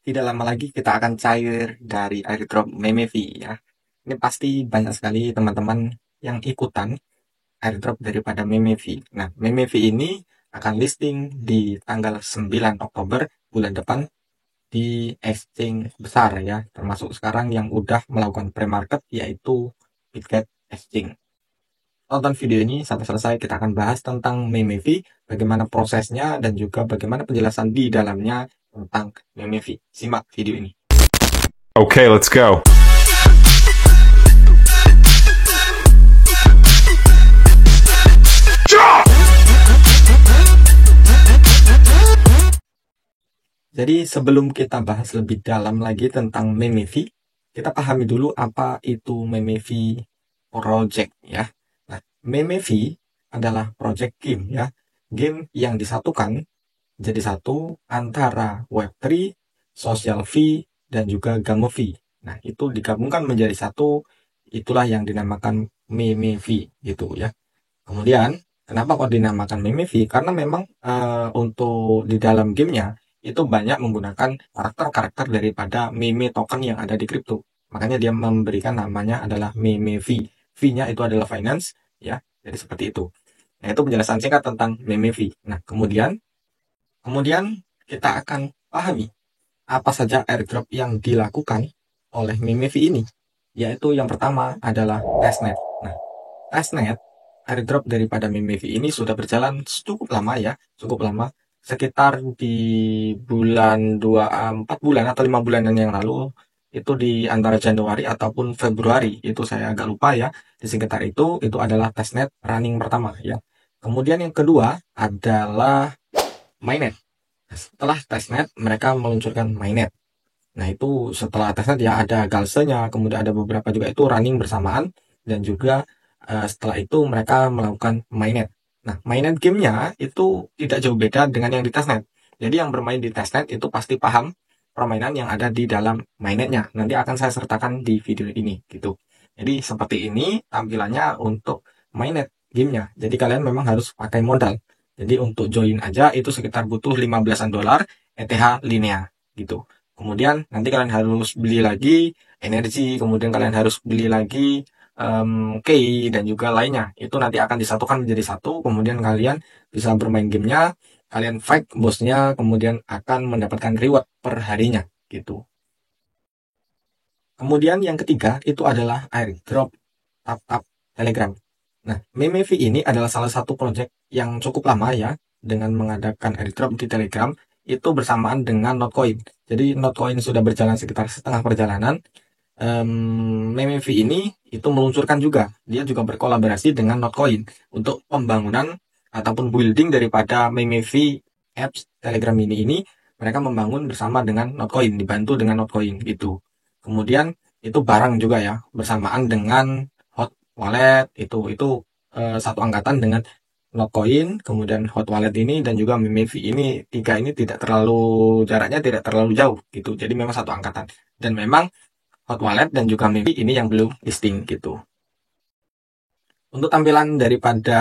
tidak lama lagi kita akan cair dari airdrop Memevi ya. Ini pasti banyak sekali teman-teman yang ikutan airdrop daripada Memevi. Nah, Memevi ini akan listing di tanggal 9 Oktober bulan depan di exchange besar ya, termasuk sekarang yang udah melakukan pre-market yaitu Bitget Exchange. Tonton video ini sampai selesai, kita akan bahas tentang Memevi, bagaimana prosesnya dan juga bagaimana penjelasan di dalamnya tentang Memevi. Simak video ini. Okay, let's go. Jadi sebelum kita bahas lebih dalam lagi tentang Memevi, kita pahami dulu apa itu Memevi Project ya. Nah, Memevi adalah project game ya. Game yang disatukan jadi satu antara Web3, Social V, dan juga Gamovi. Nah, itu digabungkan menjadi satu, itulah yang dinamakan Memevi gitu ya. Kemudian, kenapa kok dinamakan Memevi? Karena memang untuk di dalam gamenya itu banyak menggunakan karakter-karakter daripada meme token yang ada di kripto. Makanya dia memberikan namanya adalah Memevi. V-nya itu adalah finance, ya. Jadi seperti itu. Nah, itu penjelasan singkat tentang Memevi. Nah, kemudian kita akan pahami apa saja airdrop yang dilakukan oleh Memevi ini. Yaitu yang pertama adalah testnet. Nah, testnet airdrop daripada Memevi ini sudah berjalan cukup lama ya, cukup lama. Sekitar di bulan 4 bulan atau 5 bulanan yang lalu, itu di antara Januari ataupun Februari, itu saya agak lupa ya. Di sekitar itu adalah testnet running pertama ya. Kemudian yang kedua adalah mainnet. Setelah testnet, mereka meluncurkan mainnet. Nah, itu setelah testnet ya ada galsenya, kemudian ada beberapa juga itu running bersamaan, dan juga setelah itu mereka melakukan mainnet. Nah, mainnet gamenya itu tidak jauh beda dengan yang di testnet. Jadi yang bermain di testnet itu pasti paham permainan yang ada di dalam mainnetnya. Nanti akan saya sertakan di video ini gitu. Jadi seperti ini tampilannya untuk mainnet gamenya. Jadi kalian memang harus pakai modal. Jadi untuk join aja itu sekitar butuh 15-an dolar ETH Linea gitu. Kemudian nanti kalian harus beli lagi energi, kemudian kalian harus beli lagi key dan juga lainnya. Itu nanti akan disatukan menjadi satu, kemudian kalian bisa bermain gamenya, kalian fight bosnya, kemudian akan mendapatkan reward per harinya gitu. Kemudian yang ketiga itu adalah airdrop tap-tap Telegram. Nah, Memevi ini adalah salah satu project yang cukup lama ya, dengan mengadakan airdrop di Telegram, itu bersamaan dengan Notcoin. Jadi Notcoin sudah berjalan sekitar setengah perjalanan. Memevi ini itu meluncurkan juga, dia juga berkolaborasi dengan Notcoin untuk pembangunan ataupun building daripada Memevi apps Telegram ini mereka membangun bersama dengan Notcoin, dibantu dengan Notcoin gitu. Kemudian itu barang juga ya, bersamaan dengan Hot Wallet, itu satu angkatan dengan Notcoin, kemudian Hot Wallet ini dan juga Memevi ini, tiga ini tidak terlalu, jaraknya tidak terlalu jauh gitu. Jadi memang satu angkatan. Dan memang Hot Wallet dan juga Memevi ini yang belum listing gitu. Untuk tampilan daripada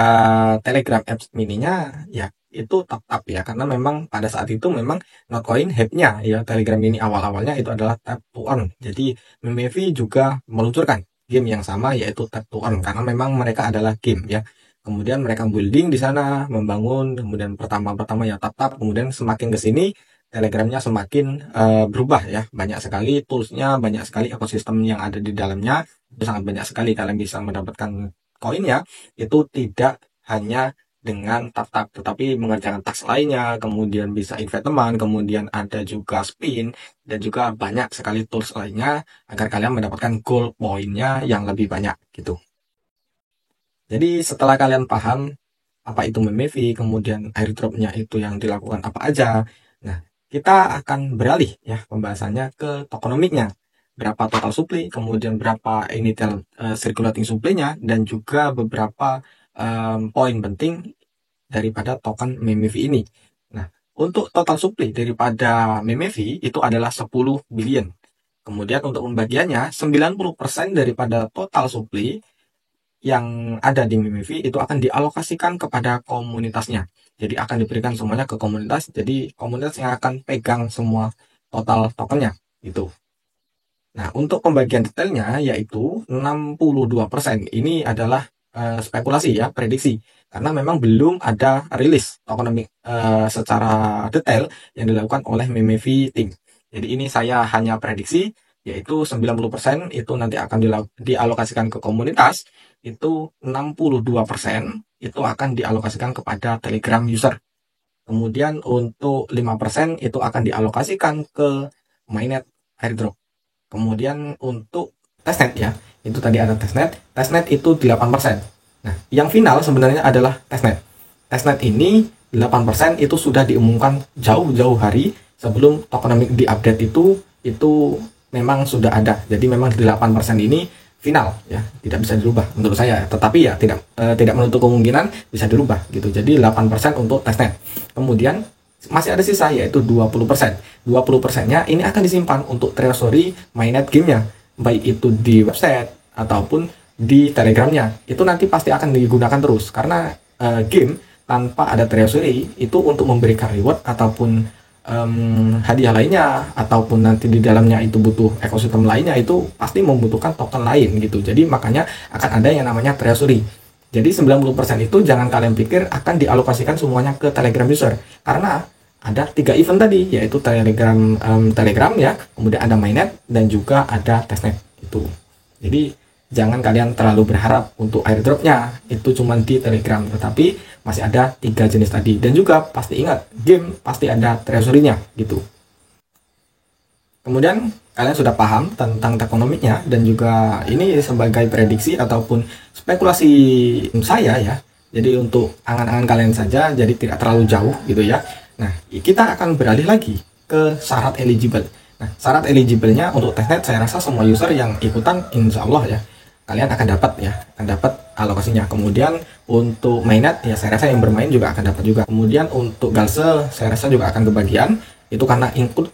Telegram apps mininya ya itu tap-tap ya, karena memang pada saat itu memang Notcoin hype-nya ya, Telegram ini awal-awalnya itu adalah tap to earn. Jadi Memevi juga meluncurkan game yang sama yaitu tap to earn, karena memang mereka adalah game ya. Kemudian mereka building di sana, membangun, kemudian pertama-pertama ya tap-tap, kemudian semakin ke sini Telegramnya semakin berubah ya, banyak sekali toolsnya, banyak sekali ekosistem yang ada di dalamnya, itu sangat banyak sekali. Kalian bisa mendapatkan koinnya itu tidak hanya dengan tap-tap, tetapi mengerjakan task lainnya, kemudian bisa invite teman, kemudian ada juga spin, dan juga banyak sekali tools lainnya agar kalian mendapatkan gold poinnya yang lebih banyak gitu. Jadi setelah kalian paham apa itu Memevi, kemudian airdropnya itu yang dilakukan apa aja, nah kita akan beralih ya pembahasannya ke tokenomiknya. Berapa total supply, kemudian berapa initial circulating supply-nya, dan juga beberapa poin penting daripada token Memevi ini. Nah, untuk total supply daripada Memevi itu adalah 10 billion. Kemudian untuk pembagiannya, 90% daripada total supply yang ada di Memevi itu akan dialokasikan kepada komunitasnya. Jadi akan diberikan semuanya ke komunitas. Jadi komunitas yang akan pegang semua total tokennya gitu. Nah, untuk pembagian detailnya yaitu 62%. Ini adalah spekulasi ya, prediksi. Karena memang belum ada rilis tokenomic secara detail yang dilakukan oleh Memevi Team. Jadi ini saya hanya prediksi, yaitu 90% itu nanti akan dialokasikan ke komunitas, itu 62% itu akan dialokasikan kepada Telegram user. Kemudian untuk 5% itu akan dialokasikan ke mainnet airdrop. Kemudian untuk testnet ya, itu tadi ada testnet. Testnet itu 8%. Nah, yang final sebenarnya adalah testnet. Testnet ini 8% itu sudah diumumkan jauh-jauh hari sebelum tokenomic diupdate itu memang sudah ada. Jadi memang 8% ini final ya, tidak bisa dirubah menurut saya. Tetapi ya tidak menutup kemungkinan bisa dirubah gitu. Jadi 8% untuk testnet. Kemudian masih ada sisa yaitu 20%. 20%-nya ini akan disimpan untuk treasury mainnet gamenya, baik itu di website ataupun di Telegramnya. Itu nanti pasti akan digunakan terus karena game tanpa ada treasury itu untuk memberikan reward ataupun hadiah lainnya ataupun nanti di dalamnya itu butuh ekosistem lainnya, itu pasti membutuhkan token lain gitu. Jadi makanya akan ada yang namanya treasury. Jadi 90% itu jangan kalian pikir akan dialokasikan semuanya ke Telegram user, karena ada 3 event tadi, yaitu Telegram ya, kemudian ada mainnet dan juga ada testnet itu. Jadi jangan kalian terlalu berharap untuk airdropnya itu cuma di Telegram, tetapi masih ada 3 jenis tadi. Dan juga pasti ingat, game pasti ada treasury-nya gitu. Kemudian kalian sudah paham tentang tokenomiknya, dan juga ini sebagai prediksi ataupun spekulasi saya ya. Jadi untuk angan-angan kalian saja, jadi tidak terlalu jauh gitu ya. Nah, kita akan beralih lagi ke syarat eligible. Nah, syarat eligible-nya untuk testnet saya rasa semua user yang ikutan insya Allah ya, kalian akan dapat alokasinya. Kemudian untuk mainnet ya saya rasa yang bermain juga akan dapat juga. Kemudian untuk galse saya rasa juga akan kebagian, itu karena include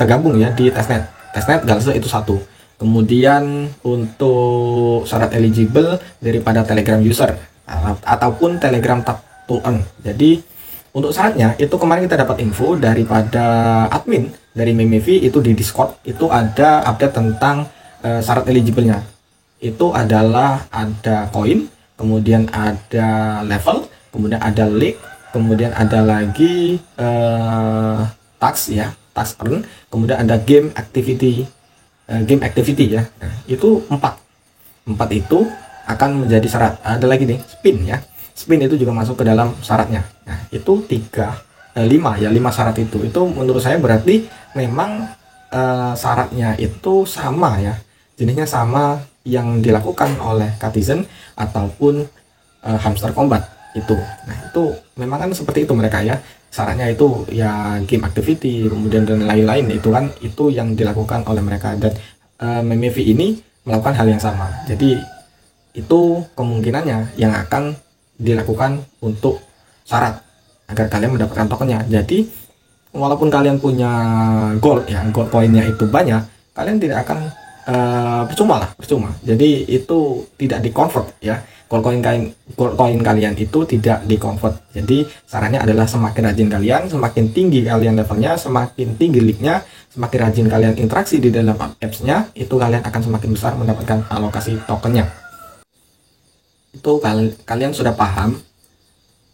tergabung ya di testnet. Testnet galse itu satu. Kemudian untuk syarat eligible daripada Telegram user ataupun Telegram tap to earn. Jadi untuk syaratnya itu kemarin kita dapat info daripada admin dari Memevi itu di Discord, itu ada update tentang syarat eligible-nya. Itu adalah ada koin, kemudian ada level, kemudian ada league, kemudian ada lagi tax ya, tax earn, kemudian ada game activity ya. Nah, itu 4 itu akan menjadi syarat. Ada lagi nih spin ya. Spin itu juga masuk ke dalam syaratnya. Nah, itu 5 syarat itu menurut saya berarti memang syaratnya itu sama ya, jenisnya sama yang dilakukan oleh Katizen ataupun Hamster Combat itu. Nah, itu memang kan seperti itu mereka ya, syaratnya itu ya game activity kemudian dan lain-lain, itu yang dilakukan oleh mereka. Dan Memevi ini melakukan hal yang sama, jadi itu kemungkinannya yang akan dilakukan untuk syarat agar kalian mendapatkan tokennya. Jadi walaupun kalian punya gold ya, gold poinnya itu banyak, kalian tidak akan percuma. Jadi itu tidak di-convert ya, gold coin kalian itu tidak di-convert. Jadi sarannya adalah semakin rajin kalian, semakin tinggi kalian levelnya, semakin tinggi league-nya, semakin rajin kalian interaksi di dalam apps-nya, itu kalian akan semakin besar mendapatkan alokasi tokennya. Itu kalian sudah paham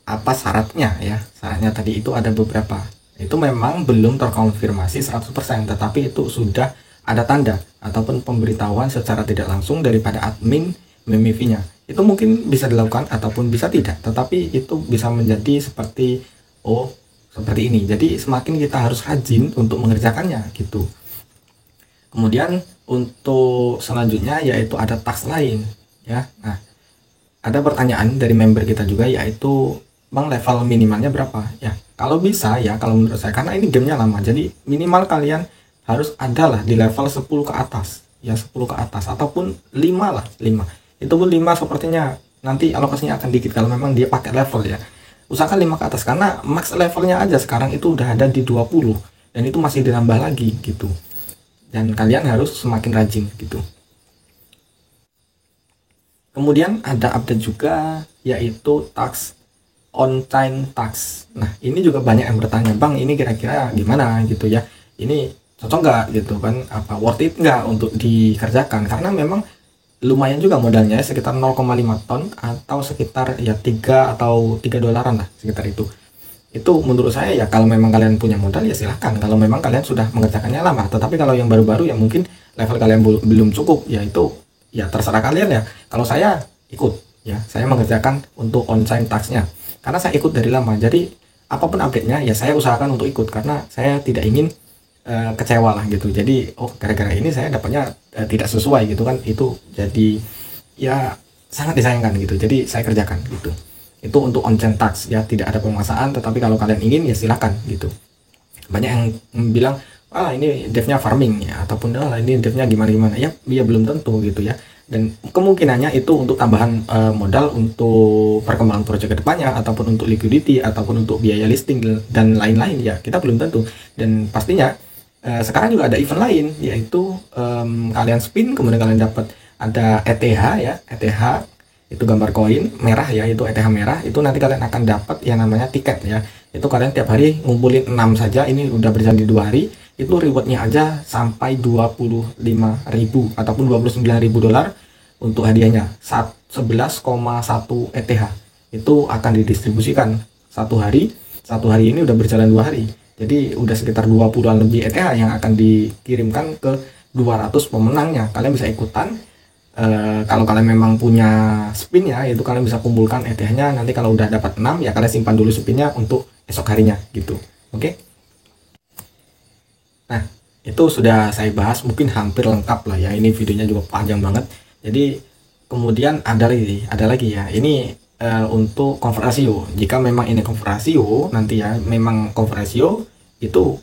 apa syaratnya ya. Syaratnya tadi itu ada beberapa, itu memang belum terkonfirmasi 100%, tetapi itu sudah ada tanda ataupun pemberitahuan secara tidak langsung daripada admin Memevi-nya. Itu mungkin bisa dilakukan ataupun bisa tidak, tetapi itu bisa menjadi seperti ini. Jadi semakin kita harus rajin untuk mengerjakannya gitu. Kemudian untuk selanjutnya yaitu ada task lain ya. Nah, ada pertanyaan dari member kita juga, yaitu bang level minimalnya berapa ya. Kalau bisa ya, kalau menurut saya, karena ini gamenya lama, jadi minimal kalian harus ada lah di level 10 ke atas ya, 10 ke atas ataupun 5 lah, 5 itu pun 5 sepertinya nanti alokasinya akan dikit kalau memang dia pakai level ya. Usahakan 5 ke atas, karena max levelnya aja sekarang itu udah ada di 20 dan itu masih ditambah lagi gitu, dan kalian harus semakin rajin gitu. Kemudian ada update juga yaitu tax on chain tax. Nah, ini juga banyak yang bertanya, bang ini kira-kira gimana gitu ya. ini cocok nggak gitu kan, apa worth it nggak untuk dikerjakan, karena memang lumayan juga modalnya sekitar 0,5 ton atau sekitar ya 3 atau 3 dolaran lah sekitar itu menurut saya ya kalau memang kalian punya modal ya silahkan, kalau memang kalian sudah mengerjakannya lama. Tetapi kalau yang baru-baru ya mungkin level kalian belum cukup, ya itu ya terserah kalian ya. Kalau saya ikut ya, saya mengerjakan untuk on-chain tax-nya karena saya ikut dari lama, jadi apapun update-nya ya saya usahakan untuk ikut karena saya tidak ingin kecewa lah gitu. Jadi gara-gara ini saya dapatnya tidak sesuai gitu kan, itu jadi ya sangat disayangkan gitu, jadi saya kerjakan gitu. Itu untuk on-chain tax ya, tidak ada pemaksaan, tetapi kalau kalian ingin ya silakan gitu. Banyak yang bilang ini devnya farming ya, ataupun ini devnya gimana ya belum tentu gitu ya. Dan kemungkinannya itu untuk tambahan modal untuk perkembangan proyek kedepannya, ataupun untuk liquidity, ataupun untuk biaya listing dan lain-lain ya, kita belum tentu. Dan pastinya sekarang juga ada event lain, yaitu kalian spin kemudian kalian dapat ada ETH ya, ETH itu gambar koin merah ya, itu ETH merah, itu nanti kalian akan dapat yang namanya tiket ya. Itu kalian tiap hari ngumpulin 6 saja, ini udah berjalan di 2 hari, itu rewardnya aja sampai 25.000 ataupun 29.000 dolar untuk hadiahnya. 11,1 ETH itu akan didistribusikan satu hari ini udah berjalan 2 hari. Jadi udah sekitar 20-an lebih ETH yang akan dikirimkan ke 200 pemenangnya. Kalian bisa ikutan. Kalau kalian memang punya spin ya, itu kalian bisa kumpulkan ETH-nya. Nanti kalau udah dapat 6 ya kalian simpan dulu spinnya untuk esok harinya gitu. Oke. Nah, itu sudah saya bahas, mungkin hampir lengkap lah ya. Ini videonya juga panjang banget. Jadi kemudian ada lagi ya. Ini untuk convert ratio. Jika memang ini convert ratio nanti ya, memang convert ratio itu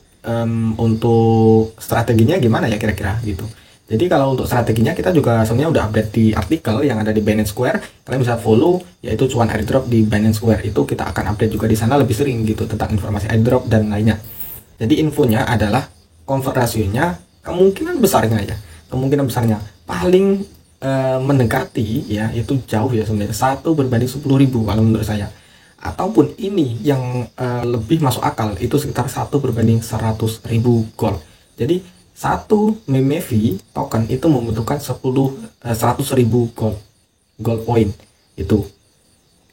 untuk strateginya gimana ya kira-kira gitu. Jadi kalau untuk strateginya kita juga sebenarnya udah update di artikel yang ada di Binance Square. Kalian bisa follow yaitu cuan airdrop di Binance Square. Itu kita akan update juga di sana lebih sering gitu tentang informasi airdrop dan lainnya. Jadi infonya adalah convert ratio-nya kemungkinan besarnya paling mendekati ya, itu jauh ya sebenarnya, 1/10.000 kalau menurut saya. Ataupun ini yang lebih masuk akal, itu sekitar 1/100.000 gold. Jadi satu MEME token itu membutuhkan 100.000 gold point. Itu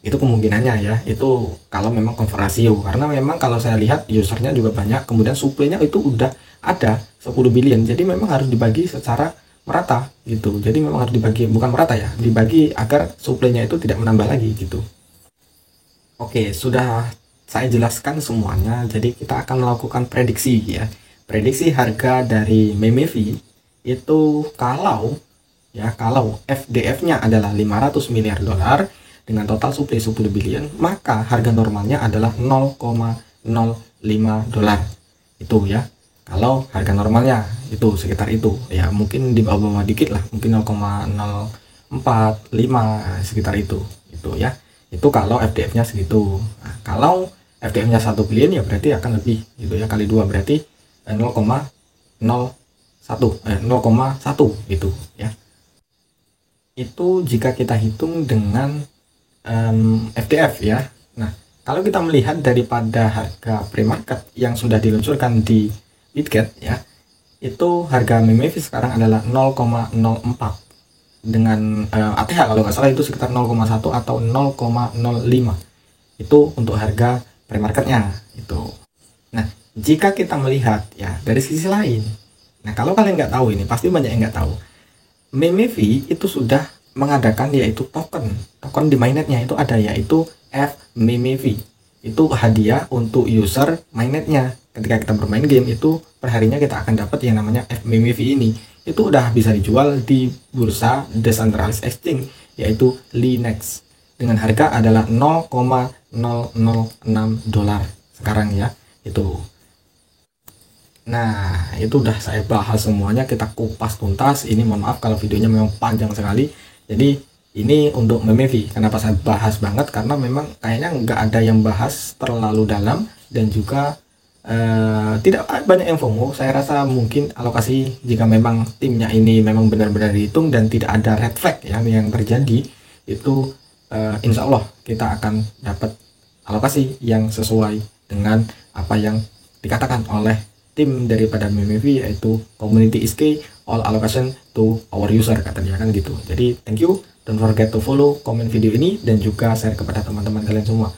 kemungkinannya ya, itu kalau memang convert ratio. Karena memang kalau saya lihat usernya juga banyak, kemudian supply-nya itu udah ada 10 billion, jadi memang harus dibagi secara merata gitu. Jadi memang harus dibagi, bukan merata ya, dibagi agar supply-nya itu tidak menambah lagi gitu. Oke, sudah saya jelaskan semuanya. Jadi kita akan melakukan prediksi ya. Prediksi harga dari MEME itu kalau FDF-nya adalah 500 miliar dolar dengan total supply 10 billion, maka harga normalnya adalah 0,05 dolar. Itu ya. Kalau harga normalnya itu sekitar itu ya, mungkin di bawah dikit lah, mungkin 0,045 sekitar itu ya. Itu kalau FDF-nya segitu. Nah, kalau FDF-nya 1 billion ya berarti akan lebih gitu ya, kali 2 berarti 0,1 gitu ya. Itu jika kita hitung dengan FDF ya. Nah, kalau kita melihat daripada harga pre-market yang sudah diluncurkan di Bitget ya, itu harga MEME sekarang adalah 0,04 dengan ATH kalau nggak salah itu sekitar 0,1 atau 0,05. Itu untuk harga pre-marketnya itu. Nah, jika kita melihat ya dari sisi lain, nah kalau kalian nggak tahu, ini pasti banyak yang nggak tahu, MEME itu sudah mengadakan yaitu token di mainnetnya itu ada, yaitu FMEME. Itu hadiah untuk user mainnetnya. Ketika kita bermain game itu perharinya kita akan dapat yang namanya FMEME ini. Itu udah bisa dijual di bursa decentralized exchange yaitu Linex dengan harga adalah 0,006 dolar sekarang ya itu. Nah, itu udah saya bahas semuanya, kita kupas tuntas. Ini mohon maaf kalau videonya memang panjang sekali. Jadi ini untuk MEME. Kenapa saya bahas banget? Karena memang kayaknya nggak ada yang bahas terlalu dalam dan juga tidak banyak yang FOMO. Saya rasa mungkin alokasi jika memang timnya ini memang benar-benar dihitung dan tidak ada red flag ya yang terjadi, itu insya Allah kita akan dapat alokasi yang sesuai dengan apa yang dikatakan oleh tim daripada Memevi, yaitu community is key, all allocation to our user, kata dia kan gitu. Jadi thank you, don't forget to follow, komen video ini, dan juga share kepada teman-teman kalian semua.